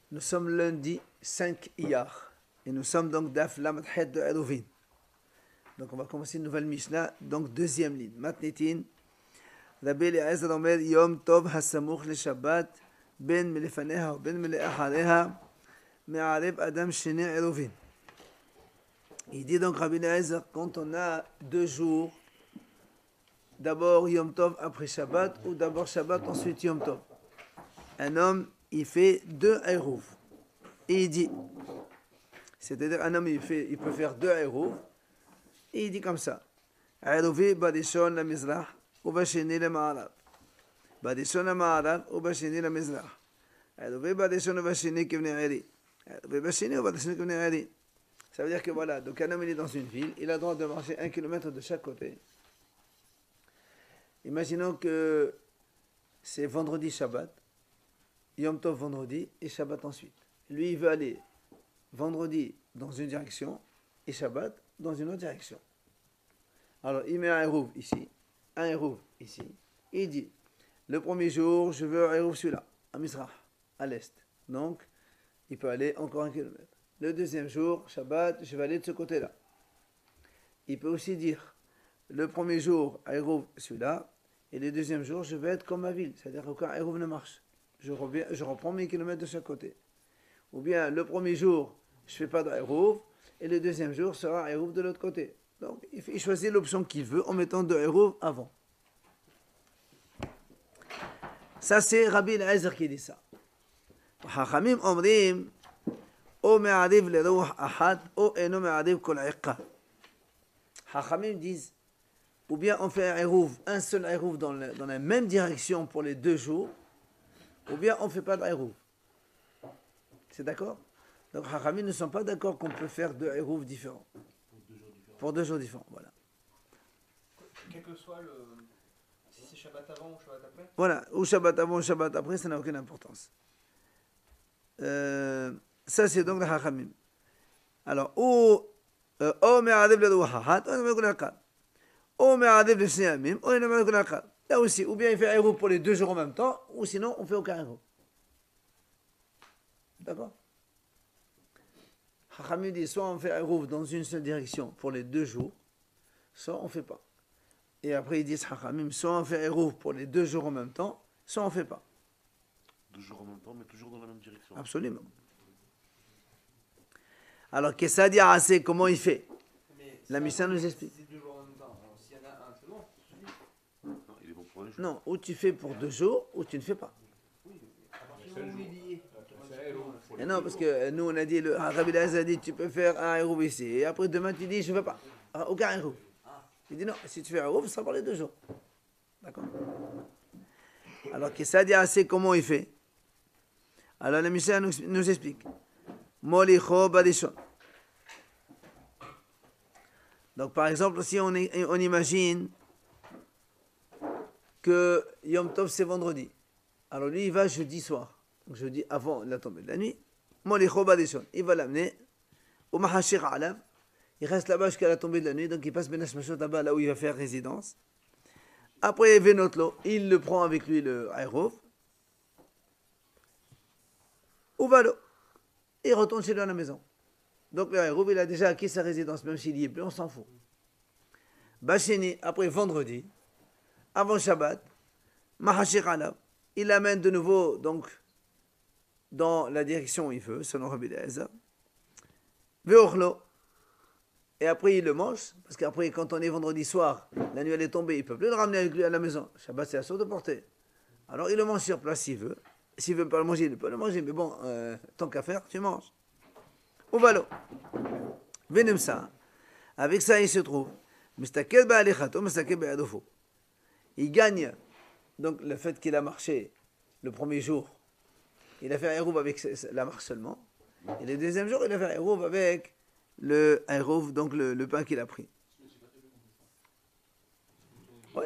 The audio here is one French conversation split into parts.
Nous sommes lundi 5 Iyar. Et nous sommes donc Daf Lamed Het de Eruvin. Donc on va commencer une nouvelle Mishnah, donc deuxième ligne. Matnitin, Rabbi Eliezer Omer Yom Tov Hasamuch le Shabbat, Ben Melefaneha ou Ben Meleachareha, Me'arev Adam Shene Eruvin. Il dit donc Rabbi Eliezer, quand on a 2 jours, d'abord Yom Tov après Shabbat, ou d'abord Shabbat ensuite Yom Tov. Un homme, il fait 2 Eruv. Et il dit, c'est-à-dire un homme, il peut faire 2 Eruv. Et il dit comme ça, Eruvi Badishon la Mizrah, ou Bashini la Ma'arab. Badishon la Ma'arab, ou Bashini la Mizrah. Eruvi Badishon ou Bashini Kivne Eri. Eruvi Bashini ou Badishoni Kivne Eri. Ça veut dire que voilà, donc un homme il est dans une ville, il a le droit de marcher 1 kilomètre de chaque côté. Imaginons que c'est vendredi Shabbat, Yom Tov vendredi et Shabbat ensuite. Lui, il veut aller vendredi dans une direction et Shabbat dans une autre direction. Alors, il met un Eruv ici, un Eruv ici, et il dit, le premier jour, je veux un Eruv celui-là, à Mizrah, à l'est. Donc, il peut aller encore 1 kilomètre. Le deuxième jour, Shabbat, je vais aller de ce côté-là. Il peut aussi dire, le premier jour, un Eruv celui-là, et le deuxième jour, je vais être comme ma ville, c'est-à-dire qu'aucun Eruv ne marche. Je reprends 1000 km de chaque côté. Ou bien, le premier jour, je ne fais pas de Eruv, et le deuxième jour sera Eruv de l'autre côté. Donc, il choisit l'option qu'il veut en mettant de Eruv avant. Ça, c'est Rabbi Eliezer qui dit ça. Chachamim omrim, o me'ariv le ruh ahad, o eno me'ariv kol iqqa. Chachamim disent, ou bien on fait un seul Eruv dans la même direction pour les 2 jours, ou bien on ne fait pas d'Eruv. C'est d'accord? Donc, Chachamim ne sont pas d'accord qu'on peut faire 2 Eruv différents. Pour 2 jours différents, voilà. Quel que soit si c'est Shabbat avant ou Shabbat après? Voilà, ou Shabbat avant ou Shabbat après, ça n'a aucune importance. Ça, c'est donc le Chachamim. Alors, ou me'adev le ruhahat, ou me'adev le akal. Ou me'adev le shniyamim, ou me'adev le akal. Là aussi, ou bien il fait Eruv pour les 2 jours en même temps, ou sinon on ne fait aucun Eruv. D'accord? Chachamim dit soit on fait Eruv dans une seule direction pour les 2 jours, soit on ne fait pas. Et après ils disent Chachamim, soit on fait Eruv pour les 2 jours en même temps, soit on ne fait pas. 2 jours en même temps, mais toujours dans la même direction. Absolument. Alors, qu'est-ce que ça dit assez? Comment il fait? La Mishnah nous explique. Si c'est 2 jours en même temps, alors s'il y en a un, c'est bon. Non, il est bon pour un jour. Non, ou tu fais pour 2 jours, ou tu ne fais pas. Et non, parce que nous on a dit, le Rabbi Eliezer a dit, tu peux faire un Eruv ici, et après demain tu dis, je ne veux pas. Alors, aucun Eruv. Il dit non, si tu fais un Eruv, ce sera pour les 2 jours. D'accord? Alors, qu'est-ce que ça dit assez? Comment il fait? Alors, la Mishnah nous explique. Molicho Badishon. Donc, par exemple, si on imagine que Yom Tov c'est vendredi. Alors, lui, il va jeudi soir. Donc, jeudi avant la tombée de la nuit. Molicho Badishon. Il va l'amener au Mahashir Alav. Il reste là-bas jusqu'à la tombée de la nuit. Donc, il passe Ben Hashmashot là-bas, là où il va faire résidence. Après, Venotlo, il le prend avec lui, le Eruv. Ou va il retourne chez lui à la maison. Donc le Eruv, il a déjà acquis sa résidence, même s'il y est plus, on s'en fout. Bacheni, après vendredi, avant Shabbat, Mahashir Alav, il l'amène de nouveau donc dans la direction où il veut, selon Rabbi Eliezer. Veochlo, et après il le mange, parce qu'après, quand on est vendredi soir, la nuit elle est tombée, il ne peut plus le ramener avec lui à la maison. Shabbat, c'est à saut de portée. Alors il le mange sur place s'il veut. S'il ne veut pas le manger, il peut le manger, mais bon, tant qu'à faire, tu manges. Ou valo. Venem ça. Avec ça, il se trouve. Il gagne donc le fait qu'il a marché le premier jour. Il a fait un Eruv avec la marche seulement. Et le deuxième jour, il a fait un Eruv avec le Eruv, donc le pain qu'il a pris. Oui,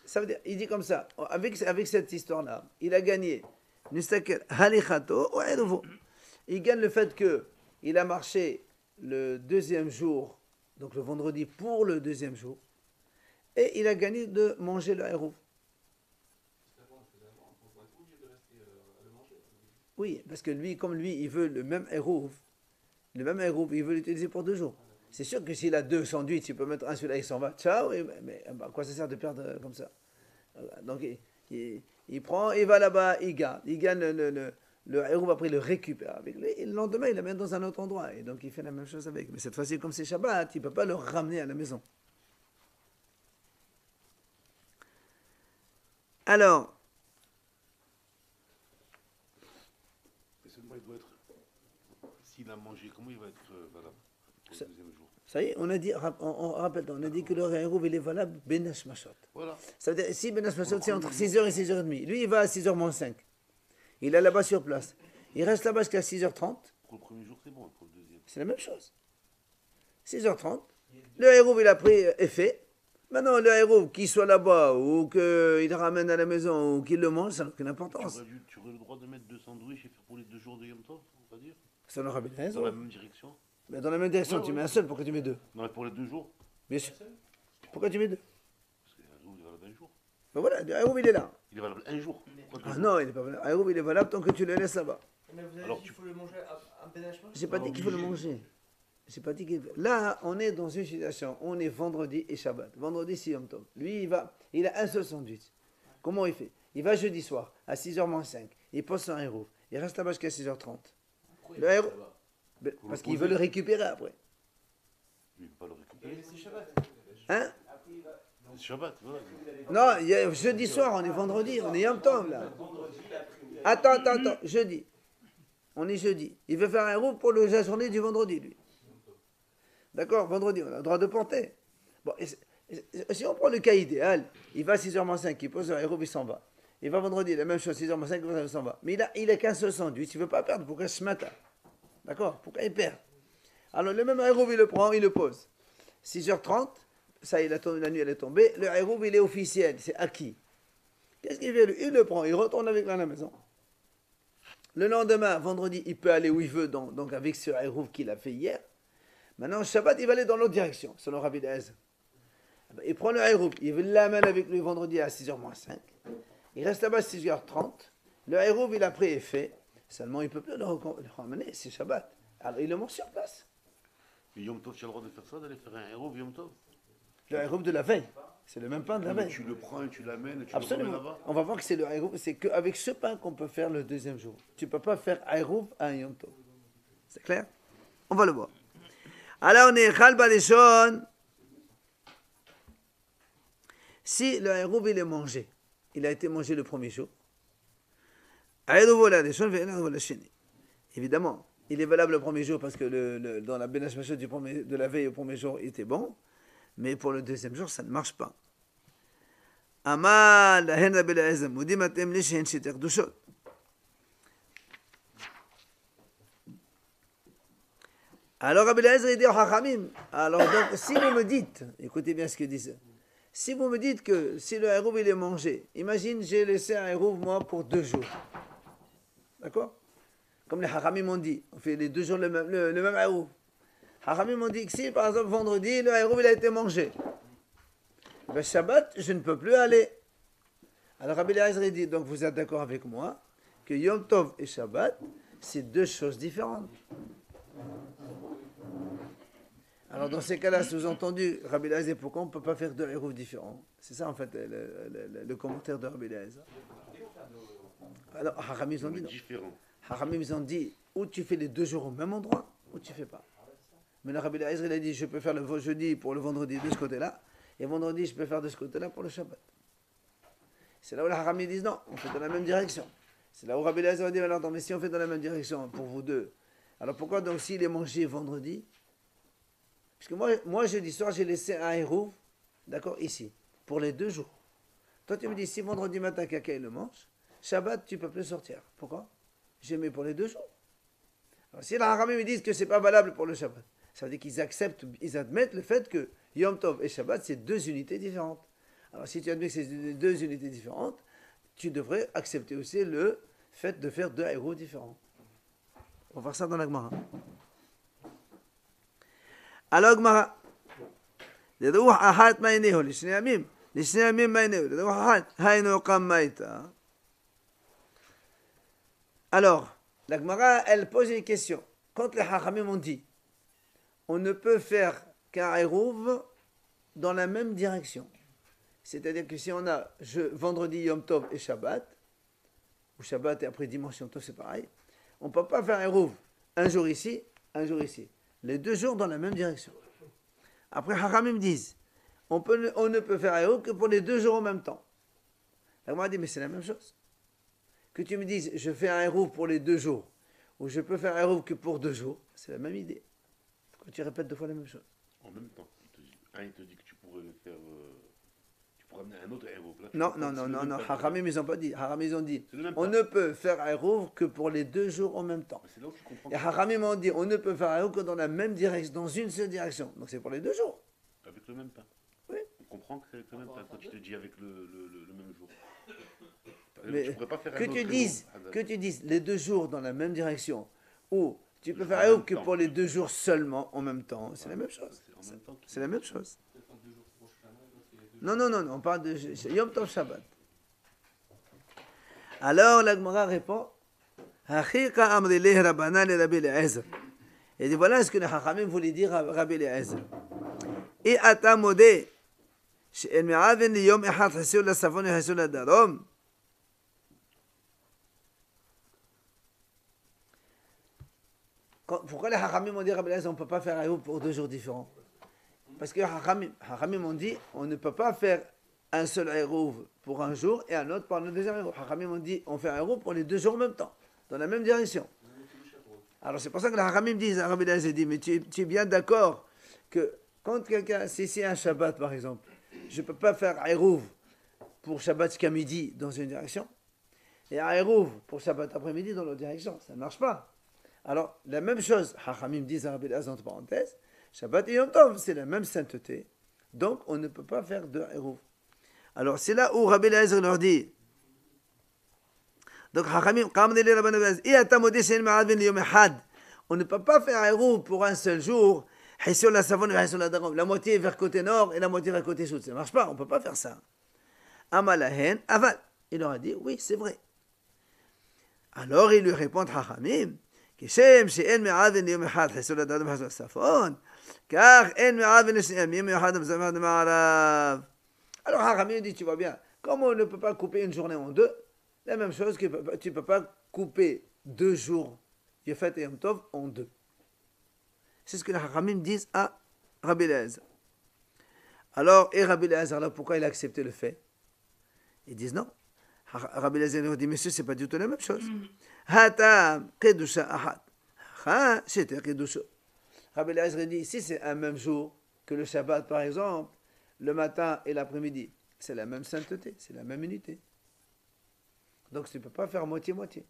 ça veut dire, il dit comme ça, avec cette histoire-là, il a gagné. Il gagne le fait qu'il a marché le deuxième jour, donc le vendredi pour le deuxième jour, et il a gagné de manger le Eruv. Oui, parce que lui, comme lui, il veut le même hérouve, il veut l'utiliser pour 2 jours. C'est sûr que s'il a 2 sandwichs, il peut mettre un celui-là, il s'en va. Ciao, mais à quoi ça sert de perdre comme ça? Donc il prend, il va là-bas, il gagne le hérouve, après il le récupère avec lui, et le lendemain il le met dans un autre endroit, et donc il fait la même chose avec. Mais cette fois-ci, comme c'est Shabbat, il ne peut pas le ramener à la maison. Alors, Mais seulement il doit être. S'il a mangé, comment il va être valable pour Ça- le deuxième jour? ça y est, on a dit, on rappelle, on a dit que le hérouve il est valable Benash Mashot. Voilà. Ça veut dire, si Benash Mashot c'est entre 6h et 6h30, lui il va à 6h moins 5. Il est là-bas sur place. Il reste là-bas jusqu'à 6h30. Pour le premier jour, c'est bon, pour le deuxième. C'est la même chose. 6h30. Le hérouve, il a pris effet. Maintenant, le hérouve, qu'il soit là-bas ou qu'il le ramène à la maison ou qu'il le mange, ça n'a aucune importance. Tu aurais le droit de mettre 2 sandwichs et faire pour les 2 jours de Yom Tov, on va dire? Ça n'aura pas de Dans raison. la même direction? Mais dans la même direction, Ouais, tu ouais. mets un seul, pourquoi tu mets 2? Non, mais pour les 2 jours. Bien sûr. Pourquoi tu mets 2? Parce que il est valable un jour. Ben voilà, le hérouve, il est là. Il est valable un jour. Pas 2 Ah jours. non, il n'est pas valable. Le hérouve, il est valable tant que tu le laisses là-bas. Mais vous avez Alors, dit qu'il faut le manger à Benachma? J'ai pas dit qu'il faut le manger. J'ai pas dit qu'il... Là, on est dans une situation, on est vendredi et Shabbat. Vendredi, c'est Yom Tov. Lui, il a un seul sandwich. Comment il fait? Il va jeudi soir, à 6h moins 5. Il pose son héros. Il reste là-bas jusqu'à 6h30. Le héros... Parce qu'il veut le récupérer après. Il ne peut pas le récupérer. C'est Shabbat. Hein? C'est Shabbat, voilà. Non, jeudi soir, on est vendredi, on est Yom Tov, là. Attends, jeudi. On est jeudi. Il veut faire un héros pour la journée du vendredi, lui. D'accord? Vendredi, on a le droit de porter. Bon, si on prend le cas idéal, il va à 6h moins 5, il pose un héros, il s'en va. Il va vendredi, la même chose, 6h moins 5, il s'en va. Mais il a qu'un seul sandwich, il ne veut pas perdre, pourquoi ce matin? D'accord? Pourquoi il perd? Alors, le même héros, il le prend, il le pose. 6h30, ça y est, la nuit, elle est tombée. Le héros, il est officiel, c'est acquis. Qu'est-ce qu'il fait, lui? Il le prend, il retourne avec lui à la maison. Le lendemain, vendredi, il peut aller où il veut, donc avec ce héros qu'il a fait hier. Maintenant, Shabbat, il va aller dans l'autre direction, selon Rabbi Eliezer. Il prend le héros, il l'amène avec lui vendredi à 6h moins 5. Il reste là-bas à 6h30. Le héros, il a pris effet. Seulement, il ne peut plus le ramener, c'est Shabbat. Alors, il le mange sur place. Et Yom Tov, tu as le droit de faire ça, d'aller faire un héros Yom Tov? Le héros de la veille. C'est le même pain de la Mais veille. tu le prends et tu l'amènes, tu le remets Absolument. là-bas. On va voir que c'est le héros. C'est qu'avec ce pain qu'on peut faire le deuxième jour. Tu ne peux pas faire héros à un Yom Tov. C'est clair? On va le voir. Alors, on est Khalba Leshon. Si le héros, il est mangé, il a été mangé le premier jour. Évidemment, il est valable le premier jour parce que dans la Benash Mashot de la veille au premier jour, il était bon. Mais pour le deuxième jour, ça ne marche pas. Amal, la hen Rabbi Eliezer, moudim atem li she'en shiter kedushot. Alors Rabbi Eliezer, il dit au Chachamim, alors donc, si vous me dites, écoutez bien ce qu'il dit, si vous me dites que si le hérouv il est mangé, imagine j'ai laissé un hérouv moi pour 2 jours. D'accord? Comme les Chachamim ont dit, on fait les 2 jours le même hérouv. Chachamim ont dit que si par exemple vendredi le hérouv il a été mangé, le Shabbat je ne peux plus aller. Alors Rabbi Eliezer dit, donc vous êtes d'accord avec moi que Yom Tov et Shabbat c'est 2 choses différentes. Alors dans ces cas-là, sous-entendu, Rabbi Eliezer, pourquoi on ne peut pas faire 2 hérouv différents? C'est ça en fait le commentaire de Rabbi Eliezer. Alors Chachamim ils ont dit non. Différent. Chachamim ils ont dit, ou tu fais les 2 jours au même endroit, ou tu ne fais pas. Mais le Rabbi Eliezer il a dit, je peux faire le jeudi pour le vendredi de ce côté-là, et vendredi je peux faire de ce côté-là pour le Shabbat. C'est là où les Chachamim disent non, on fait dans la même direction. C'est là où Rabbi Eliezer a dit, alors, mais si on fait dans la même direction pour vous deux, alors pourquoi donc s'il est mangé vendredi? Parce que moi jeudi soir, j'ai laissé un hérouv, d'accord, ici, pour les 2 jours. Toi, tu me dis, si vendredi matin, quelqu'un il le mange, Shabbat, tu ne peux plus sortir. Pourquoi? J'ai mis pour les 2 jours. Alors, si les Haramim me disent que ce n'est pas valable pour le Shabbat, ça veut dire qu'ils acceptent, ils admettent le fait que Yom Tov et Shabbat, c'est 2 unités différentes. Alors, si tu admets que c'est 2 unités différentes, tu devrais accepter aussi le fait de faire 2 héros différents. On va voir ça dans la Gemara. Alors, Gemara. לדוח אחת מעיניהו לשני ימים, לשני ימים מעיניהו, לדוח אחת, היינו קם מאיתה. Alors, La Gemara, elle pose une question. Quand les Hachamim ont dit, on ne peut faire qu'un Eruv dans la même direction. C'est-à-dire que si on a vendredi Yom Tov et Shabbat, ou Shabbat et après dimanche Yom Tov, c'est pareil, on ne peut pas faire Eruv un jour ici, un jour ici. Les 2 jours dans la même direction. Après, Hachamim disent, on ne peut faire Eruv que pour les 2 jours en même temps. La Gemara dit, mais c'est la même chose. Que tu me dises, je fais un Eruv pour les 2 jours, ou je peux faire un Eruv que pour 2 jours, c'est la même idée. Quand tu répètes 2 fois la même chose. En même temps, il te dit que tu pourrais faire. Tu pourrais amener un autre héros. Non. Haramim, ils n'ont pas dit. Haramim, ils ont dit, on ne peut faire un Eruv que pour les 2 jours en même temps. C'est là où tu comprends. Et Haramim ont dit, on ne peut faire un Eruv que dans la même direction, dans une seule direction. Donc c'est pour les 2 jours. Avec le même pain. Oui. On comprend que c'est avec le même pain quand tu te dis avec le même jour. Mais tu pourrais pas faire que un autre tu dises les 2 jours dans la même direction, ou tu peux faire un Eruv que pour les 2 jours seulement en même temps, c'est la même chose. C'est la même chose. Non, on parle de Yom Tov Shabbat. Alors la Gemara répond, Achika amrileh Rabbana le Rabbi Eliezer. Et dit voilà ce que les Chachamim voulaient dire à Rabbi Eliezer. Et ata modé, she'en me'aven li yom echad chesur la savon et chesur la darom. Pourquoi les Hachamim ont dit Rabbi Eliezer on ne peut pas faire un pour 2 jours différents? Parce que Hachamim ont dit on ne peut pas faire un seul Eruv pour un jour et un autre pour le deuxième Eruv. Hachamim ont dit on fait un Eruv pour les 2 jours en même temps, dans la même direction. Alors c'est pour ça que les Hachamim disent à Rabbi Eliezer dit mais tu es bien d'accord que quand quelqu'un, si c'est un Shabbat par exemple, je ne peux pas faire un Eruv pour Shabbat jusqu'à midi dans une direction et un Eruv pour Shabbat après-midi dans l'autre direction. Ça ne marche pas. Alors, la même chose, Hachamim disent à Rabbi Eliezer entre parenthèses, Shabbat et Yom Tov, c'est la même sainteté, donc on ne peut pas faire 2 Eruv. Alors, c'est là où Rabbi Eliezer leur dit, donc Hachamim, on ne peut pas faire un Eruv pour un seul jour, la moitié vers côté nord et la moitié vers côté sud. Ça ne marche pas, on ne peut pas faire ça. Amalahen, aval. Il leur a dit, oui, c'est vrai. Alors, il lui répond, Hachamim, כשם שאין מעוון ליום אחד חיסול הדעת ובחיסול הצפון, כך אין מעוון לשניהם יום אחד ומזרח אחד ומערב. Alors Hachamim dit, tu vois bien, comme on ne peut pas couper une journée en 2, la même chose que tu ne peux pas couper 2 jours, Yefet et Yom Tov, en 2. C'est ce que les Hachamim disent à Rabbi Eliezer. Alors, et Rabbi Eliezer, alors pourquoi il a accepté le fait? Ils disent non. Rabbi Eliezer leur dit, monsieur, c'est pas du tout la même chose. Hatam kedusha ahad. Ha, c'était kedusha. Rabbi Eliezer dit, si c'est un même jour que le Shabbat, par exemple, le matin et l'après-midi, c'est la même sainteté, c'est la même unité. Donc, tu ne peux pas faire moitié-moitié.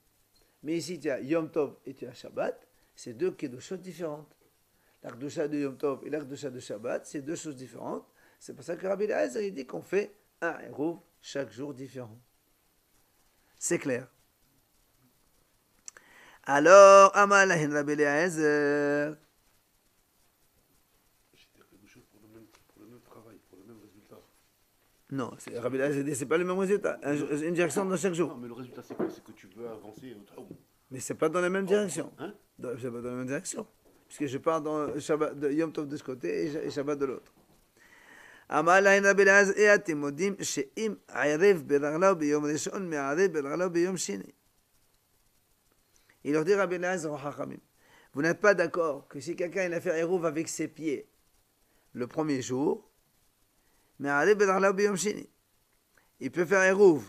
Mais ici, tu as Yom Tov et tu as Shabbat, c'est 2 kedushot différentes. La kedusha de Yom Tov et la kedusha de Shabbat, c'est 2 choses différentes. C'est pour ça que Rabbi Eliezer, il dit qu'on fait un Eruv chaque jour différent. C'est clair. Alors, Amalahin Rabbi Eliezer. Pour le même travail, pour le même résultat. Non, Rabbi Eliezer dit c'est pas le même résultat. Une direction dans chaque jour. Non, mais le résultat c'est quoi? C'est que tu veux avancer. Mais c'est pas dans la même direction. Hein? C'est pas dans la même direction. Puisque je pars dans Shabbat de Yom Tov de ce côté et Shabbat de l'autre. Amalahin Rabbi Eliezer et atem modim she'im arev beraglav biyom rishon me'arev beraglav biyom shini. Il leur dit Rabbi Eliezer au Hachamim, vous n'êtes pas d'accord que si quelqu'un il a fait Eruv avec ses pieds le premier jour, mais il peut faire Eruv.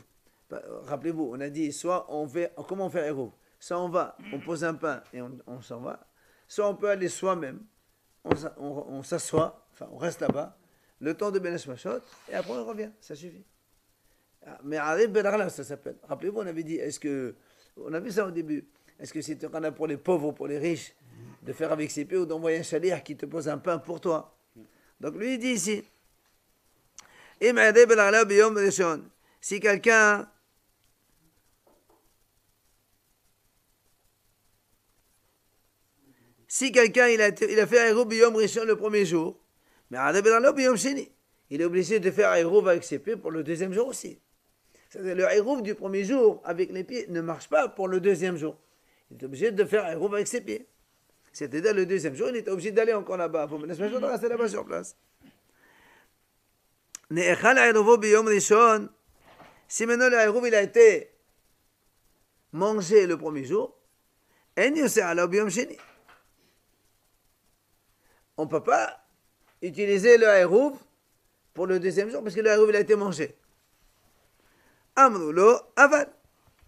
Rappelez-vous, on a dit soit on fait, comment on fait Eruv? Soit on va, on pose un pain et on s'en va, soit on peut aller soi-même, on s'assoit, enfin on reste là-bas, le temps de Benesh Mashot, et après on revient, ça suffit. Mais Arif Ben ça s'appelle. Rappelez-vous, on avait dit, on a vu ça au début. Est-ce que c'est un pour les pauvres ou pour les riches de faire avec ses pieds ou d'envoyer un chalier qui te pose un pain pour toi? Donc lui il dit ici, si quelqu'un il a fait Eruv biyom rishon le premier jour, mais il est obligé de faire Eruv avec ses pieds pour le deuxième jour aussi. C'est-à-dire le Eruv du premier jour avec les pieds ne marche pas pour le deuxième jour. il est obligé de faire Eruv avec ses pieds. C'est-à-dire le deuxième jour, il est obligé d'aller encore là-bas. Pour la semaine de rester là-bas sur place. Ne'echal Eruvo biyom rishon. Si maintenant le Eruv il a été mangé le premier jour, en yoseh alav biyom sheni. On ne peut pas utiliser le Eruv pour le deuxième jour parce que le Eruv il a été mangé. Amrulo aval.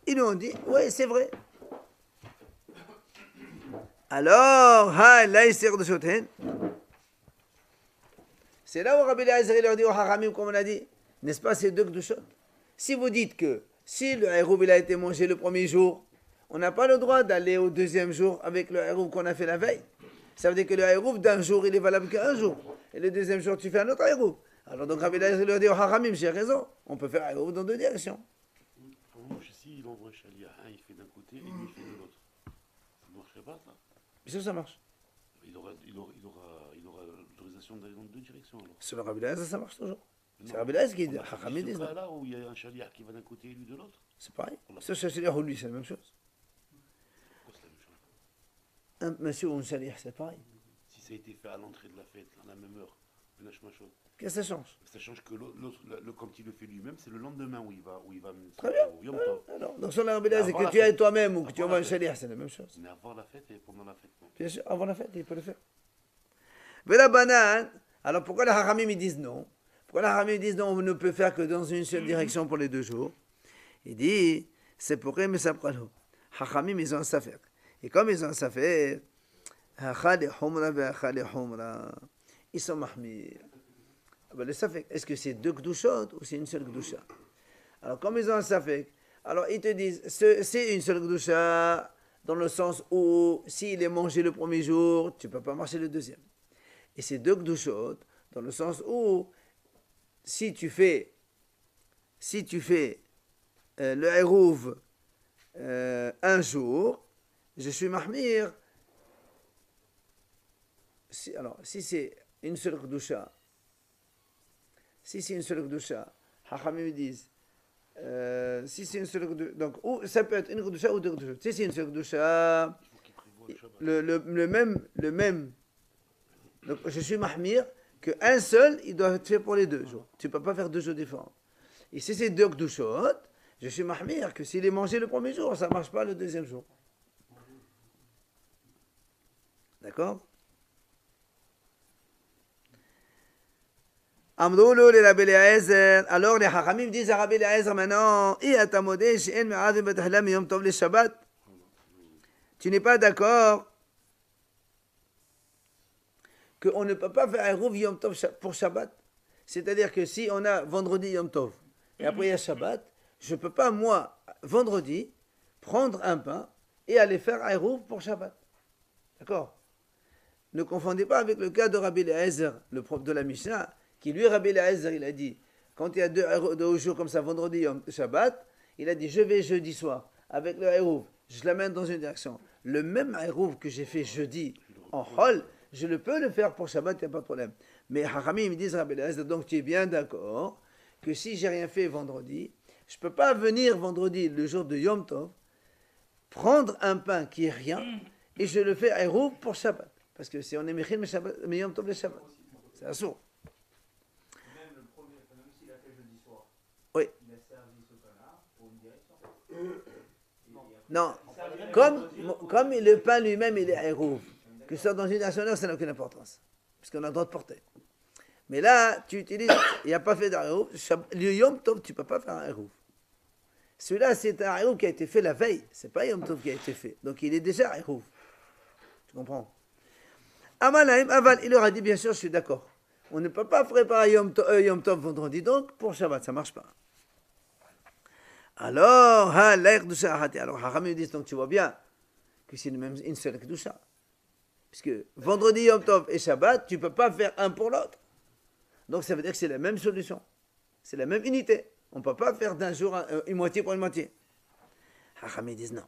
Ils nous ont dit, oui, c'est vrai. Alors, c'est là où Rabbi Eliezer leur dit au Haramim, comme on a dit, n'est-ce pas, c'est deux Kdushot. Si vous dites que si le Eruv il a été mangé le premier jour, on n'a pas le droit d'aller au deuxième jour avec le Eruv qu'on a fait la veille. Ça veut dire que le Eruv d'un jour, il est valable qu'un jour. Et le deuxième jour, tu fais un autre Eruv. Alors donc Rabbi Eliezer leur dit au Haramim, j'ai raison, on peut faire Eruv dans deux directions. Pour moi, si il envoie un chaliah, un il fait d'un côté et lui il fait de l'autre. Ça ne marcherait pas, ça. Bien sûr, ça marche. Il aura l'autorisation d'aller dans deux directions alors. Sur le Rabbi Eliezer, ça marche toujours. C'est Non. Rabbi Eliezer qui dit, Ce Haramim disent non. cas-là où il y a un chaliah qui va d'un côté et lui de l'autre, C'est pareil. Ce chaliah ou lui, c'est la même chose. pourquoi c'est la même chose? Un monsieur ou un chaliah, c'est pareil. Si ça a été fait à l'entrée de la fête, à la même heure, Qu'est-ce que ça change? ça change que l'autre, quand il le fait lui-même, c'est le lendemain où il va Très bien. au Yom Tov. Alors, donc sur la Rabbi Eliezer, Avant que la tu ailles fête. toi-même ou que tu Avant envoies la un fête. chaliah, c'est la même chose. Mais avant la fête et pendant la fête. Non. Bien sûr, avant la fête, il peut le faire. Mais la banane, alors pourquoi les Haramim ils disent non? Pourquoi les Haramim disent non, on ne peut faire que dans une seule direction pour les 2 jours? Il dit, c'est pour eux, mais ça prend l'eau. Haramim, ils ont un safek. Et comme ils ont un safek, ils sont mahmir. Le safek, est-ce que c'est 2 kdushot ou c'est une seule kdusha? Alors, comme ils ont un safek, alors ils te disent, c'est une seule kdusha, dans le sens où, s'il est mangé le premier jour, tu ne peux pas marcher le deuxième. Et c'est 2 kdushot, dans le sens où, si tu fais le Eruv un jour, je suis mahmir. Si c'est une seule kdusha, Hachamim me disent, si c'est une seule kdusha, donc ou, ça peut être une kdusha ou 2 kdusha. Si c'est une seule kdusha, le même, donc je suis mahmir, qu'un seul, il doit être fait pour les 2 jours. Tu ne peux pas faire 2 jours différents. Et si c'est 2 kdushot, je suis mahmir, que s'il est mangé le premier jour, ça ne marche pas le deuxième jour. D'accord? Amroulou les Rabbi Eliezer. Alors les Hachamim disent à Rabbi Eliezer maintenant, tu n'es pas d'accord qu'on ne peut pas faire un Eruv Yom Tov pour Shabbat? C'est-à-dire que si on a vendredi Yom Tov et après il y a Shabbat, je ne peux pas, moi, vendredi, prendre un pain et aller faire un Eruv pour Shabbat. D'accord? Ne confondez pas avec le cas de Rabbi Eliezer, le prof de la Mishnah, qui lui, Rabbi Eliezer, il a dit, quand il y a 2 jours comme ça, vendredi Yom Shabbat, il a dit, je vais jeudi soir avec le Eruv, je l'amène dans une direction. Le même Eruv que j'ai fait jeudi en Chol, je le peux le faire pour Shabbat, il n'y a pas de problème. Mais Hachamim me disent, Rabbi Eliezer, donc tu es bien d'accord que si j'ai rien fait vendredi, je ne peux pas venir vendredi, le jour de Yom Tov, prendre un pain qui est rien, et je le fais Eruv pour Shabbat. Parce que si on est Mechil, mais Yom Tov le Shabbat. C'est assourd. Même s'il a fait jeudi soir, Oui. il a servi ce pain-là pour une direction. Non. Comme le pain lui-même, il est Eruv. Que ce soit dans une nation, ça n'a aucune importance. Puisqu'on a le droit de porter. Mais là, tu utilises, il n'y a pas fait d'Eruv. Le Yom Tov, tu ne peux pas faire un Eruv. Celui-là, c'est un Eruv qui a été fait la veille. Ce n'est pas Yom Tov qui a été fait. Donc il est déjà Eruv. Tu comprends? Aval, il leur a dit, bien sûr, je suis d'accord. On ne peut pas préparer Yom Tov vendredi, donc pour Shabbat, ça ne marche pas. Alors, Hachamim dit, donc tu vois bien que c'est une seule Kedusha. Puisque vendredi Yom Tov et Shabbat, tu ne peux pas faire un pour l'autre. Donc ça veut dire que c'est la même solution. C'est la même unité. On ne peut pas faire d'un jour une moitié pour une moitié. Hachamim disent non.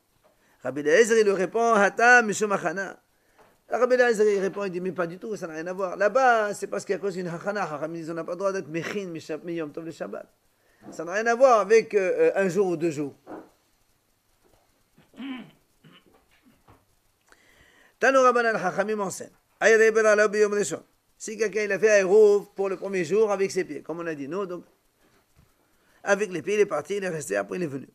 Rabbi Eliezer, il lui répond, Hata Mishum Hachana. Rabbi Eliezer, il répond, il dit, mais pas du tout, ça n'a rien à voir. Là-bas, c'est parce qu'à cause d'une Hachana, Hachamim disent, on n'a pas le droit d'être Mechin, Yom Tov le Shabbat. Ça n'a rien à voir avec un jour ou 2 jours. Tano Rabbanan Chachamim enseigne. Ayadei Bedala Biyom Rishon. Si quelqu'un il a fait un Eruv pour le premier jour avec ses pieds, comme on a dit, nous, donc, avec les pieds, il est parti, il est resté, après il est venu.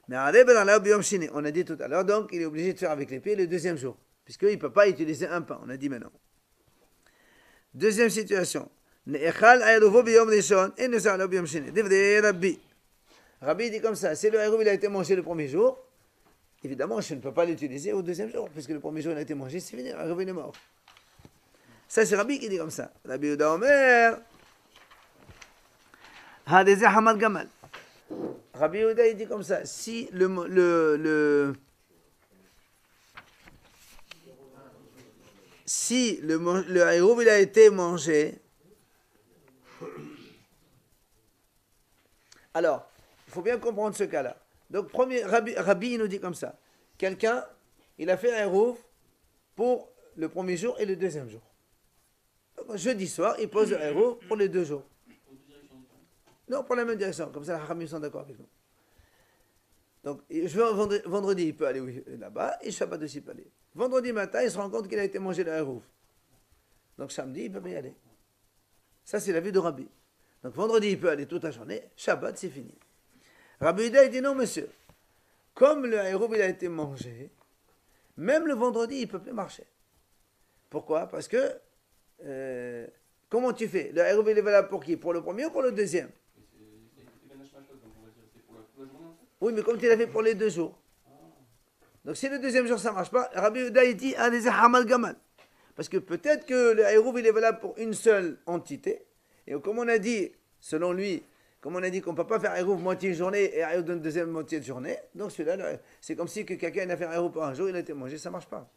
Mais Ayadei Bedala Biyom Shini, on a dit tout à l'heure, donc, il est obligé de faire avec les pieds le deuxième jour, puisqu'il ne peut pas utiliser un pain, on a dit maintenant. Deuxième situation. Ne'echal Ayadovo Biyom Rishon, et Nesa'alo Biyom Shini. Divrei Rabbi. Rabbi dit comme ça, si le Eruv il a été mangé le premier jour, évidemment, je ne peux pas l'utiliser au deuxième jour, puisque le premier jour il a été mangé, c'est fini, le Eruv il est mort. Ça, c'est Rabbi qui dit comme ça. Rabbi Yehuda Omer, Hadeze Hamad Gamal. Rabbi Yehuda, il dit comme ça. Si si le Eruv il a été mangé, alors, il faut bien comprendre ce cas-là. Donc, Rabbi il nous dit comme ça. Quelqu'un, il a fait un Eruv pour le premier jour et le deuxième jour. Jeudi soir, il pose le Eruv pour les 2 jours. Non, pour la même direction. Comme ça, les Hachamim sont d'accord avec nous. Donc, vendredi, il peut aller là-bas, et Shabbat aussi, il peut aller. Vendredi matin, il se rend compte qu'il a été mangé le Eruv. Donc, samedi, il peut pas y aller. Ça, c'est l'avis de Rabbi. Donc, vendredi, il peut aller toute la journée. Shabbat, c'est fini. Rabbi Yehuda, il dit non, monsieur. Comme le Eruv, il a été mangé, même le vendredi, il ne peut plus marcher. Pourquoi? Parce que comment tu fais? Le Eruv il est valable pour qui? Pour le premier ou pour le deuxième? Oui, mais comme tu l'as fait pour les 2 jours. Donc si le deuxième jour ça ne marche pas, Rabbi Yehuda il dit Hamal Gamal. Parce que peut-être que le Eruv il est valable pour une seule entité. Et comme on a dit, selon lui, comme on a dit qu'on ne peut pas faire Eruv moitié journée et Eruv d'une deuxième moitié de journée, donc celui-là, c'est comme si quelqu'un a fait un Eruv pour un jour, il a été mangé, ça ne marche pas.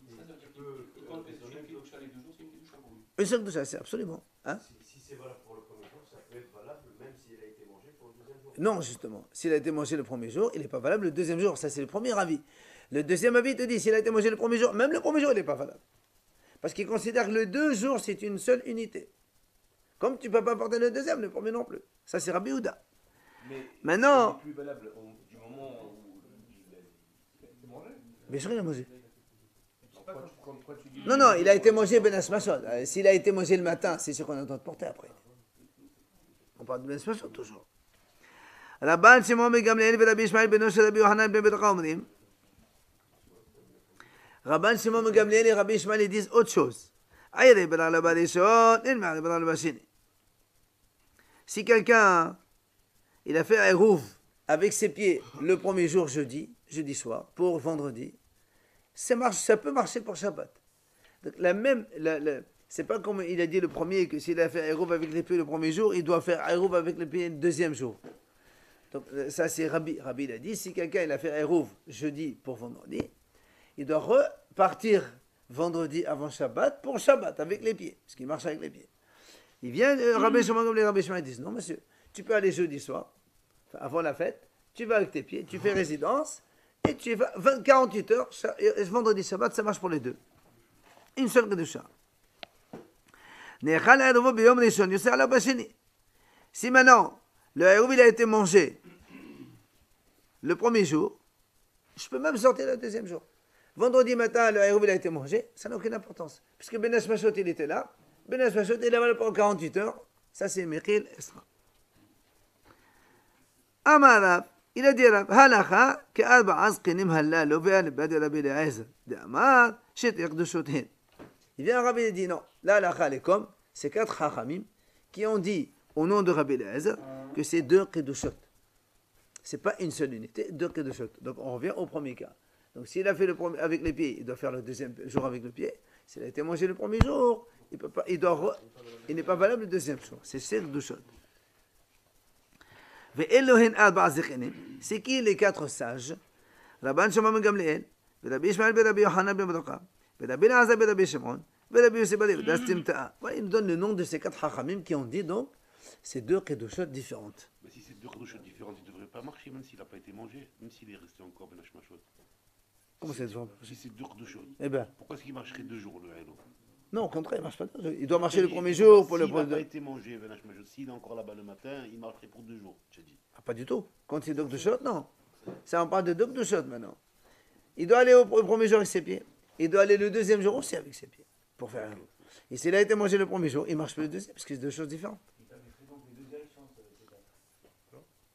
Une seule douche, c'est absolument. Hein? Si c'est valable pour le premier jour, ça peut être valable même s'il a été mangé pour le deuxième jour. Non, justement. S'il a été mangé le premier jour, il n'est pas valable le deuxième jour. Ça, c'est le premier avis. Le deuxième avis te dit, s'il a été mangé le premier jour, même le premier jour, il n'est pas valable. Parce qu'il considère que le 2 jours, c'est une seule unité. Comme tu ne peux pas porter le deuxième, le premier non plus. Ça, c'est Rabbi Yehuda. Mais maintenant, c'est plus valable du moment où il a été mangé. Bien sûr, il a mangé. Pourquoi tu dis Non, non, il a été mangé Ben Asmachot. S'il a été mangé le matin, c'est sûr qu'on a le temps de porter après. On parle de Ben Asmachot toujours. Rabban Shimon ben Gamliel et Rabbi Ishmael ben Osher Rabbi Yohanan ben Bedracha omrim. Rabban Shimon ben Gamliel et Rabbi Ishmael ils disent autre chose. Ayre ben Alaba Rishon, il m'a ben Alaba Shini. Si quelqu'un il a fait un Eruv avec ses pieds le premier jour jeudi soir pour vendredi, ça peut marcher pour Shabbat. Donc c'est pas comme il a dit le premier que s'il a fait un Eruv avec les pieds le premier jour, il doit faire un Eruv avec les pieds le deuxième jour. Donc ça c'est Rabbi. Rabbi il a dit si quelqu'un il a fait un Eruv jeudi pour vendredi, il doit repartir vendredi avant Shabbat pour Shabbat avec les pieds, parce qu'il marche avec les pieds. Il vient Rabbi Shimon les Rabbi Shimon disent non monsieur, tu peux aller jeudi soir, avant la fête, tu vas avec tes pieds, tu fais résidence. Et tu vas 48 heures, vendredi, Shabbat, ça marche pour les 2. Une seule Kedusha. Si maintenant, le Eruv il a été mangé le premier jour, je peux même sortir le deuxième jour. Vendredi matin, le Eruv il a été mangé, ça n'a aucune importance. Puisque Ben Asmachot il était là, Ben Asmachot il est là pendant 48 heures, ça c'est Mechil Esra. Amarav. Il a dit Halacha ke'arba azqinim halalo ve'alibad Rabbi Eliezer d'Amar shet yaqdushotin. Il vient Rabbi et dit non. La halacha elle est comme ces 4 chachamim qui ont dit au nom de Rabbi Eliezer que c'est 2 kedushot. C'est pas une seule unité, 2 kedushot. Donc on revient au premier cas. Donc s'il a fait le premier avec les pieds, il doit faire le deuxième jour avec le pied. S'il a été mangé le premier jour, il peut pas, il n'est pas valable le deuxième jour. C'est 7 kedushot. C'est qui les 4 sages? Rabban Shimon ben Gamliel, Rabbi Ishmael ben Rabbi Yohanan ben Bedracha, Rabbi Elazar ben Rabbi Shimon, Rabbi Yosef ben Yehuda Stimta'a. Voilà, il nous donne le nom de ces 4 hachamim qui ont dit donc ces 2 kedushot différentes. Mais si c'est 2 kedushot différentes, il ne devrait pas marcher même s'il n'a pas été mangé, même s'il est resté encore ben Hashmashot. Comment c'est ça? Si c'est 2 kedushot, Eh ben, pourquoi est-ce qu'il marcherait 2 jours le Eruv? non, au contraire, il ne marche pas. Il doit marcher le premier jour pour le S'il n'a pas premier. été mangé ben Hashmashot, s'il est encore là-bas le matin, il marcherait pour 2 jours, tu as dit. Ah, pas du tout. Quand c'est 2 kedushot, non. Ça, on parle de 2 kedushot maintenant. Il doit aller au premier jour avec ses pieds. il doit aller le deuxième jour aussi avec ses pieds pour faire Eruv. Et s'il a été mangé le premier jour, il marche plus le deuxième, parce que c'est deux choses différentes.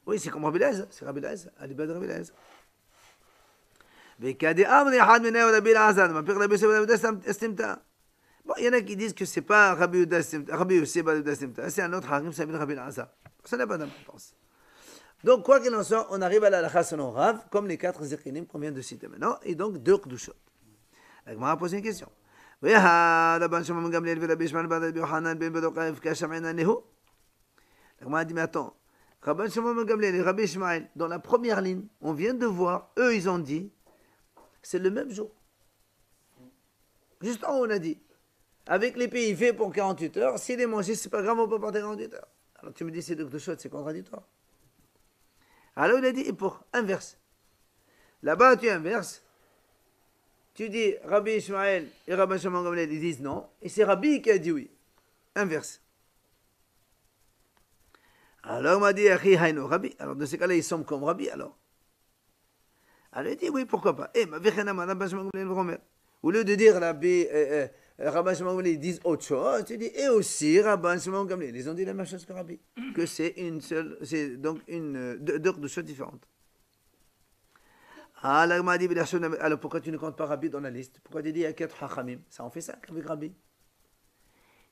Oui, c'est comme Rabbi Eliezer, c'est Rabbi Eliezer, Alibad Rabbi Eliezer. Bon, il y en a qui disent que c'est pas Rabbi Yossi Bar Yehuda Simta, c'est un autre Harim, ça s'appelle Rabbi Elazar. Ça n'a pas d'importance. Donc, quoi qu'il en soit, on arrive à la halakha selon Rav, comme les 4 Zekinim qu'on vient de citer maintenant, et donc 2 Kdushot. La Gemara a posé une question. La Gemara a dit, mais attends, Rabban Shimon ben Gamliel et Rabbi Ishmael, dans la première ligne, on vient de voir, eux, ils ont dit, c'est le même jour. Juste en haut, on a dit, avec les pays, il fait pour 48 heures, s'il est mangé, c'est pas grave, on peut porter 48 heures. Alors tu me dis, c'est deux choses, c'est contradictoire. Alors il a dit, et pour, inverse. Là-bas, tu inverses. Tu dis, Rabbi Ishmael et Rabban Shimon ben Gamliel, ils disent non, et c'est Rabbi qui a dit oui. Inverse. Alors on m'a dit, Rabbi. Alors dans ces cas-là, ils sont comme Rabbi, alors. Alors il dit, oui, pourquoi pas. Au lieu de dire Rabban Shimon Gamliel, ils disent autre chose, tu dis, et aussi Rabban Shimon Gamliel, ils ont dit la même chose que Rabbi. Que c'est une seule, c'est donc deux choses différentes. Alors m'a dit, alors pourquoi tu ne comptes pas Rabbi dans la liste? Pourquoi tu dis, il y a 4 Hachamim? Ça en fait 5 avec Rabbi.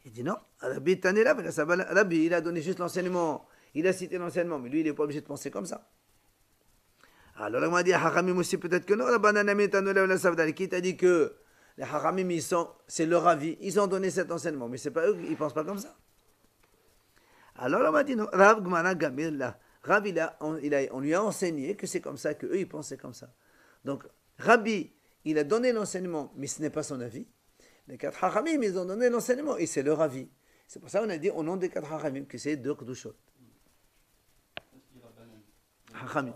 Il dit non, Rabbi, il a donné juste l'enseignement. Il a cité l'enseignement, mais lui, il n'est pas obligé de penser comme ça. Alors, on m'a dit, Hachamim aussi, peut-être que non. Qui t'a dit que les Hachamim, c'est leur avis. Ils ont donné cet enseignement, mais ce n'est pas eux, ils ne pensent pas comme ça. Alors, on m'a dit, non, Rav Gmara Gamir, là. Rav, on lui a enseigné que c'est comme ça, qu'eux, ils pensaient comme ça. Donc, Rabbi, il a donné l'enseignement, mais ce n'est pas son avis. Les 4 Hachamim, ils ont donné l'enseignement, et c'est leur avis. C'est pour ça qu'on a dit au nom des 4 Hachamim que c'est 2 Kdushot. Hachamim.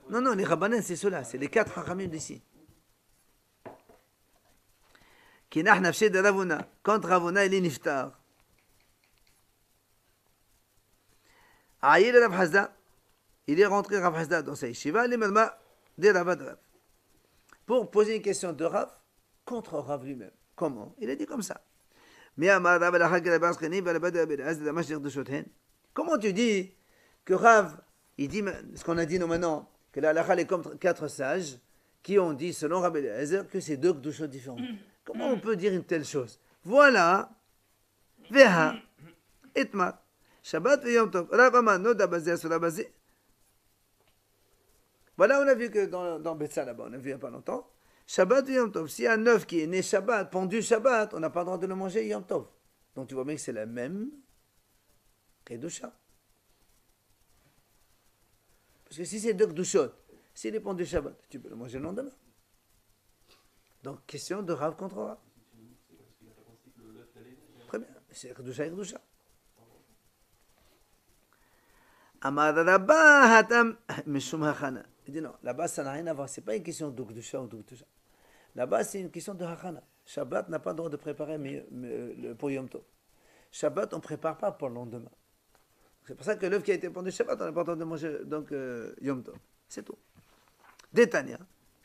Non, les Rabbanan, c'est ceux-là, c'est les 4 Hachamim d'ici. Qui n'a nafshe de Ravuna. Quand Ravuna, il est niftar. Aïe Rav Hazda, il est rentré Rav Hazda dans sa yeshiva, il est maintenant des Ravad Rav. Pour poser une question de Rav contre Rav lui-même. Comment? Il a dit comme ça. Comment tu dis que Rav, il dit ce qu'on a dit nous maintenant, que la halakha est comme 4 sages qui ont dit, selon Rabbi Eliezer, que c'est 2 kdushot différentes. Comment on peut dire une telle chose? Voilà, Veha, Itmar, Shabbat et Yom Tov. Rav Aman, Noda Bazé, Asura Bazé. Voilà, on a vu que dans Betsa là-bas, on a vu il n'y a pas longtemps, Shabbat et Yom Tov. S'il y a un œuf qui est né Shabbat, pendu Shabbat, on n'a pas le droit de le manger Yom Tov. Donc tu vois bien que c'est la même Kedusha. Parce que si c'est 2 Kdushot, s'il est pendu Shabbat, tu peux le manger le lendemain. Donc question de Rav contre Rav. Très bien, c'est Kedusha et Kedusha. Amar Rabba Hatam Meshum Hachana. Il dit non, là-bas ça n'a rien à voir, c'est pas une question de Kedusha ou de Kedusha. Là-bas c'est une question de Hachana. Shabbat n'a pas le droit de préparer pour Yom Tov. Shabbat on ne prépare pas pour le lendemain. C'est pour ça que l'œuf qui a été pendu Shabbat, on n'a pas le droit de manger donc Yom Tov. C'est tout. Détania,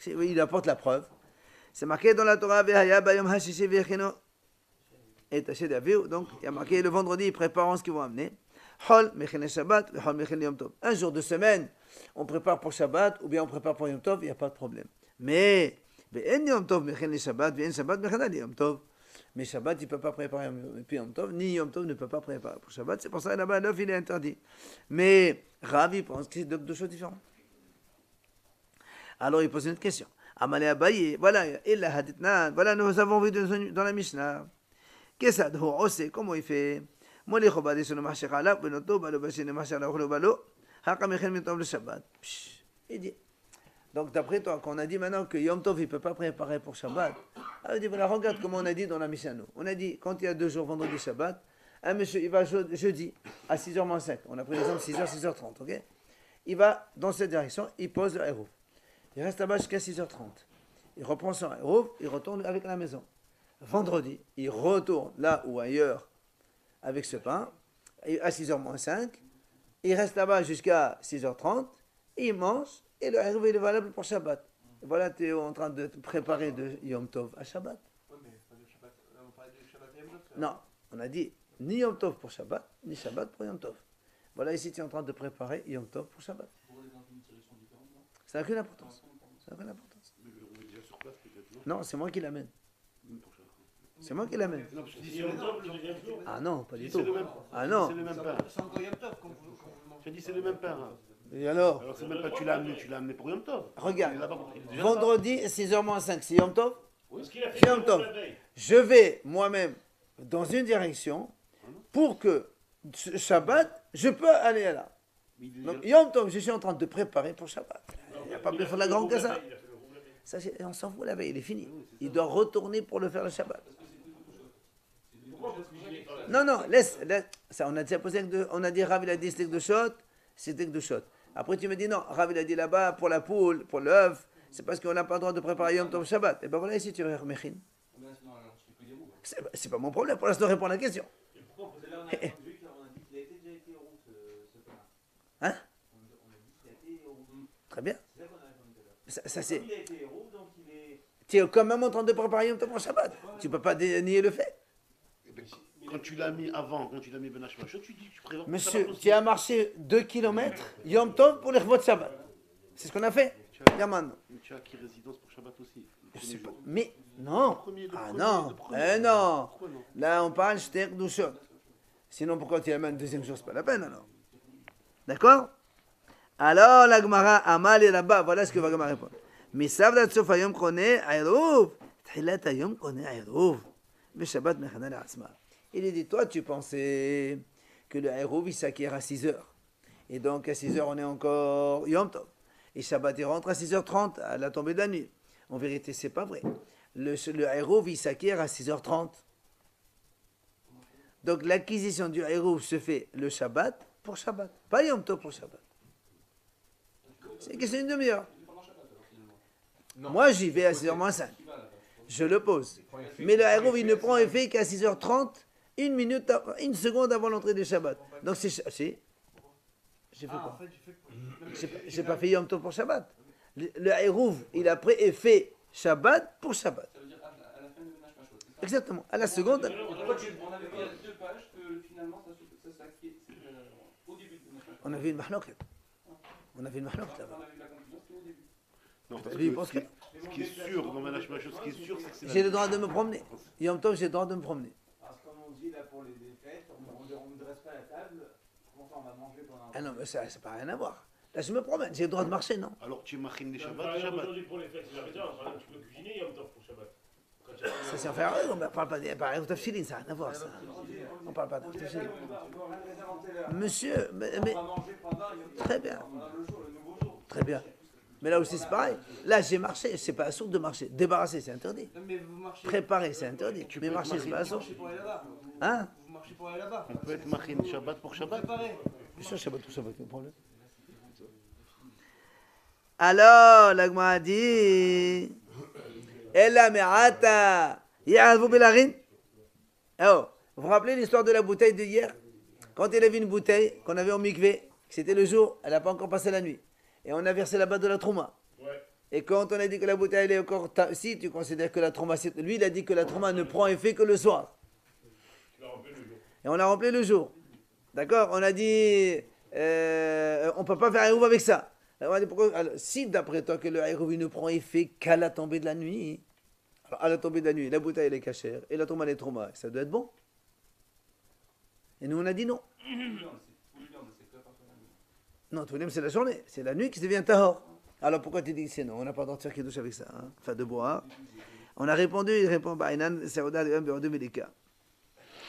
il apporte la preuve. C'est marqué dans la Torah, Vehaya Bayom Hashishi Vechino. Et Tachet d'Aviv, donc il y a marqué le vendredi, ils préparent ce qu'ils vont amener. Hol, Mechene Shabbat, Hol, Mechene Yom Tov. Un jour de semaine, on prépare pour Shabbat ou bien on prépare pour Yom Tov, il n'y a pas de problème. Mais, En Yom Tov, Mechene Shabbat, En Shabbat, Mechene Yom Tov. Mais Shabbat, il ne peut pas préparer Yom Tov, ni Yom Tov ne peut pas préparer pour Shabbat. C'est pour ça que là-bas, l'œuf, il est interdit. Mais Ravi pense que c'est 2 choses différentes. Alors il pose une autre question. Amalé Abaye, voilà, voilà, nous avons vu dans la Mishnah. Qu'est-ce que comment il fait? Il dit. Donc d'après toi, quand on a dit maintenant que Yom Tov il ne peut pas préparer pour Shabbat, alors il dit voilà, regarde comment on a dit dans la Mishnah. On a dit quand il y a 2 jours, vendredi, Shabbat, un monsieur il va jeudi à 6h-5. On a pris l'exemple 6h, 6h30, ok? Il va dans cette direction, il pose le Eruv. Il reste là-bas jusqu'à 6h30. Il reprend son Eruv, il retourne avec la maison. Vendredi, il retourne là ou ailleurs avec ce pain, à 6h-5. Il reste là-bas jusqu'à 6h30, il mange, et le Eruv est valable pour Shabbat. voilà, tu es en train de te préparer de Yom Tov à Shabbat. Ouais, mais pas de Shabbat. On parlait de Shabbat et Yom Tov. Non, on a dit ni Yom Tov pour Shabbat, ni Shabbat pour Yom Tov. Voilà, ici tu es en train de préparer Yom Tov pour Shabbat. Ça n'a aucune importance. Ça n'a aucune importance. Mais on est déjà sur place peut-être, non? Non, c'est moi qui l'amène. Pour Shabbat. C'est moi qui l'amène. Non, parce que si Yom Tov, le deuxième jour. Ah non, pas du C'est tout. le même. Ah non. C'est le même pain. C'est encore Yom Tov quand vous mangez. J'ai dit c'est le même pain. Hein. Et alors, Alors c'est même pas tu l'as amené pour Yom Tov. regarde, Il est là-bas, il est déjà vendredi 6h moins 5, c'est Yom Tov. Ce qu'il a fait C'est Yom Tov. la veille. Je vais moi-même dans une direction pour que ce Shabbat, je peux aller là. Mais il est Donc déjà- Yom Tov, je suis en train de préparer pour Shabbat. Il n'y a pas plus flagrant que ça. Ça, on s'en fout, la veille, il est fini. Il doit retourner pour le faire le Shabbat. Non, non, laisse. Ça, on a déjà posé, on a dit Rav, il a dit steak de shot, steak de shot. Après, tu me dis non, Rav, il a dit là-bas pour la poule, pour l'œuf, c'est parce qu'on n'a pas le droit de préparer Yom Tov Shabbat. Et ben voilà, ici, tu vas faire Mechin. C'est pas mon problème, pour l'instant, réponds à la question. Hein? Très bien. Ça c'est. Tu es quand même en train de préparer Yom Tov pour Shabbat. Tu peux pas nier le fait. Quand tu l'as mis avant, quand tu l'as mis Ben Hashmashot, tu dis que tu prévois. Monsieur, tu as marché 2 km Yom Tov pour les Chvot Shabbat. C'est ce qu'on a fait. Regarde maintenant. Tu as acquis résidence pour Shabbat aussi. Le Je sais premier pas. jour. Mais non. Le premier, Ah le non. premier. Non. Pourquoi non? Là, on parle Shter Dushot. Sinon, pourquoi tu amènes deuxième jour, c'est pas la peine alors. D'accord? Alors, la Gemara, Amal est là-bas. Voilà ce que va Gemara répondre. Mais Savdat Sof Ayom Kone Ayrouv. Tchilat Ayom Kone Ayrouv. Mais Shabbat Mechana Asma. Il est dit, toi, tu pensais que le Ayrouv, il s'acquiert à 6 heures. Et donc, à 6 heures, on est encore Yom Tov. Et Shabbat, il rentre à 6h30, à la tombée de la nuit. En vérité, c'est pas vrai. Le Ayrouv, il s'acquiert à 6h30. Donc, l'acquisition du Ayrouv se fait le Shabbat pour Shabbat. Pas Yom Tov pour Shabbat. C'est une question d'une demi-heure. Moi, j'y vais à 6h moins 5. Je le pose. Mais le Ayrouv, il ne prend effet qu'à 6h30, une seconde avant l'entrée du Shabbat. Donc, c'est... Si. J'ai fait Ah, en quoi? fait, tu fais pour. J'ai pas fait Yom Tov pour Shabbat. Le Ayrouv, il a pris effet Shabbat pour Shabbat. Ça veut dire à la fin de Nash Machot, c'est ça? Exactement. À la seconde. On avait vu il y a 2 pages que finalement ça s'acquiert au début de Nash Machot. On a vu une mahloket. On a vu une mahloket là-bas. On avait vu la conclusion, c'était au début. Non, parce Lui, il que pense ce qui est sûr dans Ben Hashmashot, ce qui est sûr, c'est que c'est J'ai le droit de me promener. Yom Tov, j'ai le droit de me promener. Alors, comme on dit là pour les fêtes, on ne dresse pas la table. Comment ça, on va manger pendant. Ah non, mais ça n'a pas rien à voir. Là, je me promène. J'ai le droit de marcher, non? Alors tu machines les Par Shabbat, exemple, Shabbat. aujourd'hui pour les fêtes, c'est la réserve. Par exemple, tu peux cuisiner Yom Tov pour Shabbat. Quand tu as- Ça, c'est en faire. On ne parle pas de tafshilin, ça n'a rien à voir, ça. On ne parle pas de tafshilin. Monsieur, mais On va manger pendant très bien. pendant le jour, le nouveau jour. Très bien. Mais là aussi, c'est pareil. Là, j'ai marché. C'est pas assourd de marcher. Débarrasser, c'est interdit. Non, mais vous marchez. Préparer, c'est interdit. Mais marcher, c'est pas Vous assourd. marchez pour aller là-bas. Hein? Vous marchez pour aller là-bas. On peut être machin Shabbat pour Shabbat. Préparé. Bien sûr, Shabbat, tout ça, pas de problème. Alors, l'agma a dit Ella me'ata ya'avu belarin. Oh, vous vous rappelez l'histoire de la bouteille de hier? Quand il avait une bouteille qu'on avait en mikvé, c'était le jour, elle n'a pas encore passé la nuit. Et on a versé là-bas de la trouma. Ouais. Et quand on a dit que la bouteille elle est encore. Si tu considères que la trouma. Lui, il a dit que la trouma ne prend effet que le soir. Tu l'as rempli le jour. Et on l'a rempli le jour. D'accord? On a dit, on ne peut pas faire un avec ça. Alors, on a dit, pourquoi? Alors, si d'après toi que le Haïrouv ne prend effet qu'à la tombée de la nuit, alors à la tombée de la nuit, la bouteille elle est cachère et la trauma elle est trauma, ça doit être bon. Et nous on a dit non. Non, tout le monde c'est la journée, c'est la nuit qui devient tahor. Alors pourquoi tu dis que c'est non? On n'a pas le droit de faire kidouche avec ça, hein? Enfin de boire. On a répondu, il répond, Ba'inan, Seouda, de Melika.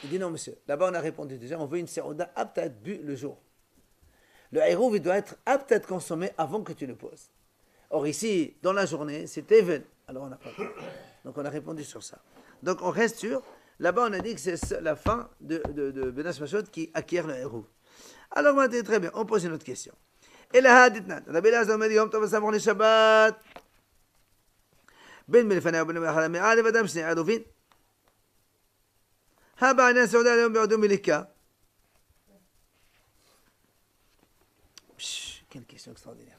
Il dit non, monsieur. Là-bas, on a répondu déjà, on veut une Seouda apte à être bu le jour. Le Haïrouv, il doit être apte à être consommé avant que tu le poses. Or, ici, dans la journée, c'est Even. Alors, on n'a pas. Donc, on a répondu sur ça. Donc, on reste sur. Là-bas, on a dit que c'est la fin de Benas Machot qui acquiert le Haïrouv. Alors, on a dit très bien. On pose une autre question. Et la haditnat. Rabbi Elazar dit Yom Tov Savoir le Shabbat. Ben Melfana Ben Melchala Me'al Vadam Shnei Adovin. Habana Sauda Yom Be'odom Melika. Quelle question extraordinaire.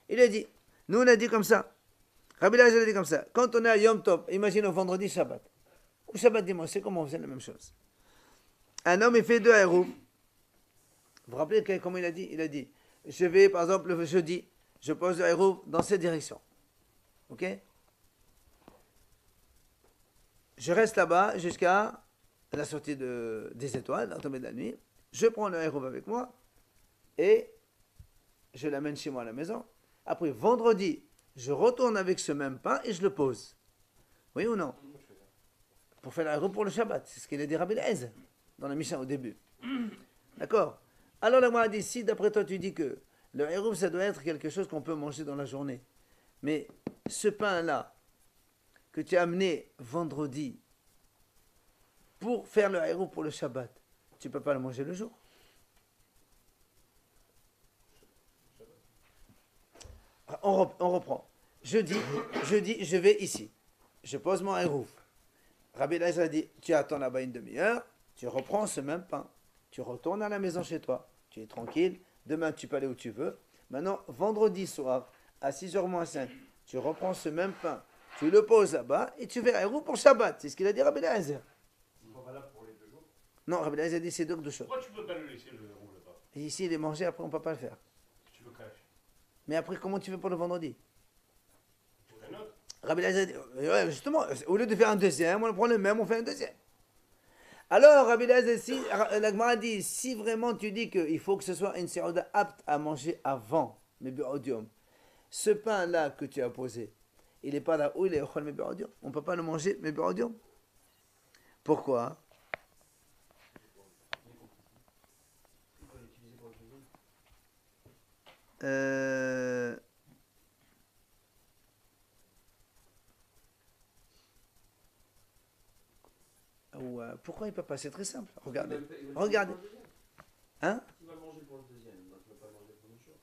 Il a dit, nous on a dit comme ça. Rabbi Eliezer a dit comme ça. Quand on est à Yom Tov, imaginons vendredi, Shabbat. Ou Shabbat dimanche, c'est comme on faisait la même chose. Un homme, il fait 2 Eruv. Vous vous rappelez comment il a dit? Il a dit, je vais, par exemple, le jeudi, je pose 2 Eruv dans cette direction. Ok? Je reste là-bas jusqu'à la sortie des étoiles, la tombée de la nuit. Je prends le Eruv avec moi et je l'amène chez moi à la maison. Après, vendredi, je retourne avec ce même pain et je le pose. Oui ou non? Pour faire l'Eruv pour le Shabbat. C'est ce qu'il a dit Rabbi Eliezer dans la Mishnah au début. D'accord? Alors la Gemara dit, si d'après toi tu dis que le Eruv ça doit être quelque chose qu'on peut manger dans la journée, mais ce pain-là que tu as amené vendredi pour faire le Eruv pour le Shabbat, tu ne peux pas le manger le jour. On reprend. Jeudi, je vais ici. Je pose mon Eruv. Rabbi Eliezer a dit, tu attends là-bas une demi-heure, tu reprends ce même pain. Tu retournes à la maison chez toi. Tu es tranquille. Demain, tu peux aller où tu veux. Maintenant, vendredi soir, à 6h moins 5, tu reprends ce même pain. Tu le poses là-bas et tu fais Eruv pour Shabbat. C'est ce qu'il a dit Rabbi Eliezer. C'est pas valable pour les 2 jours. Non, Rabbi Eliezer a dit c'est deux choses. Pourquoi tu peux pas le laisser le roux là-bas? Et ici, il est mangé, après, on ne peut pas le faire. Tu le caches. Mais après, comment tu fais pour le vendredi? Un autre? Rabbi Eliezer a dit, ouais, justement, au lieu de faire un deuxième, on prend le même, on fait un deuxième. Alors, Rabbi Eliezer, la Gemara dit, si vraiment tu dis qu'il faut que ce soit une sérouda apte à manger avant, mais biodium, ce pain-là que tu as posé, il n'est pas là où il est au mais biodium. On ne peut pas le manger, mais biodium. Pourquoi? Pourquoi il ne peut pas? C'est très simple. Regardez. Regardez. Hein? Il va manger pour le deuxième, donc il ne va pas manger pour le jour.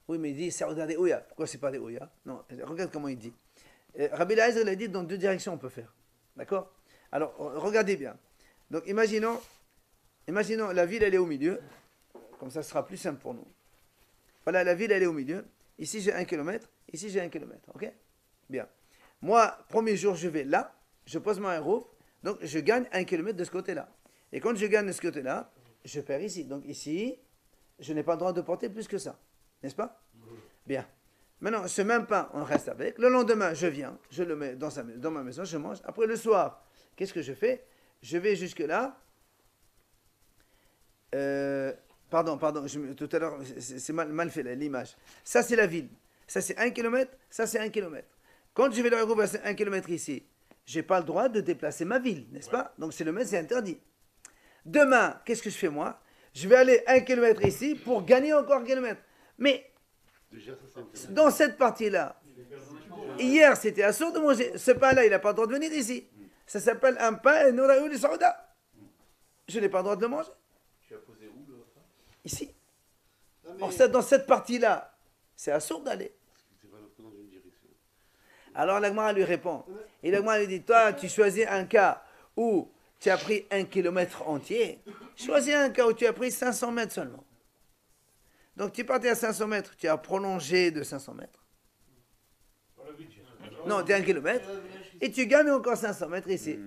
Oui, mais il dit, c'est des ouya. Pourquoi c'est pas des ouya? Non, regarde comment il dit. Rabbi Eliezer l'a dit, dans 2 directions on peut faire. D'accord? Alors, regardez bien. Donc, imaginons, la ville, elle est au milieu. Comme ça, ce sera plus simple pour nous. Voilà, la ville, elle est au milieu. Ici, j'ai 1 kilomètre. Ici, j'ai 1 kilomètre. OK? Bien. Moi, premier jour, je vais là. Je pose mon Eruv. Donc, je gagne 1 kilomètre de ce côté-là. Et quand je gagne de ce côté-là, je perds ici. Donc, ici, je n'ai pas le droit de porter plus que ça. N'est-ce pas? Bien. Maintenant, ce même pain, on reste avec. Le lendemain, je viens. Je le mets dans ma maison, je mange. Après, le soir, qu'est-ce que je fais? Je vais jusque-là. Pardon, tout à l'heure, c'est mal fait l'image. Ça, c'est la ville. Ça, c'est 1 kilomètre. Ça, c'est 1 kilomètre. Quand je vais le Eruv à 1 kilomètre ici, je n'ai pas le droit de déplacer ma ville, n'est-ce pas? Donc, c'est le mètre, c'est interdit. Demain, qu'est-ce que je fais moi? Je vais aller 1 kilomètre ici pour gagner encore 1 kilomètre. Mais, Déjà, ça, c'est dans cette partie-là, hier, c'était assourd de manger. Ce pain-là, il n'a pas le droit de venir ici. Ça s'appelle un pain et nouraïou de sauda. Je n'ai pas le droit de le manger. Tu as posé où le pain? Ici. Or, ça, dans cette partie-là, c'est assourd d'aller. c'est valable que dans une direction. Alors la Gemara lui répond. Et la Gemara lui dit, toi, tu choisis un cas où tu as pris 1 kilomètre entier. Choisis un cas où tu as pris 500 mètres seulement. Donc tu partais à 500 mètres, tu as prolongé de 500 mètres. Dans la ville, j'ai Non, tu es 1 kilomètre. Et tu gagnes encore 500 mètres ici.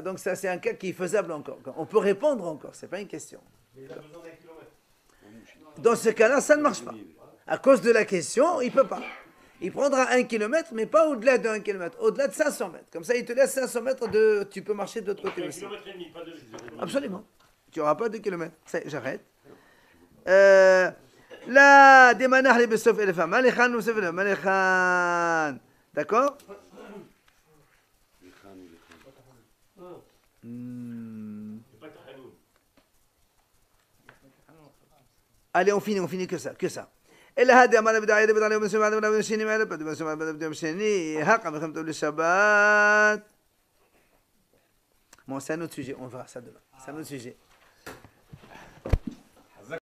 Donc ça, c'est un cas qui est faisable encore. On peut répondre encore, c'est pas une question. Mais il a besoin d'1 kilomètre. Dans ce cas-là, ça ne marche pas. À cause de la question, il ne peut pas. Il prendra 1 kilomètre, mais pas au-delà de 1 kilomètre, au-delà de 500 mètres. Comme ça, il te laisse 500 mètres de... Tu peux marcher de l'autre côté 1 aussi. km et demi, pas 2 km. Absolument. Tu n'auras pas 2 kilomètres. J'arrête. Là, des manars les besof et les femmes. Maléchan, nous savons, Maléchan. D'accord? Les crânes, les crânes. C'est pas Tahanoun. Allez, on finit que ça. אלא הדעה מה לבדעה ידי בדעה ליום מסוים עד בדעה שני מעלה בדעה מסוים עד בדעה שני הכה מלחמת טוב לשבת. Bon, c'est un autre sujet, on verra ça demain. C'est un autre sujet.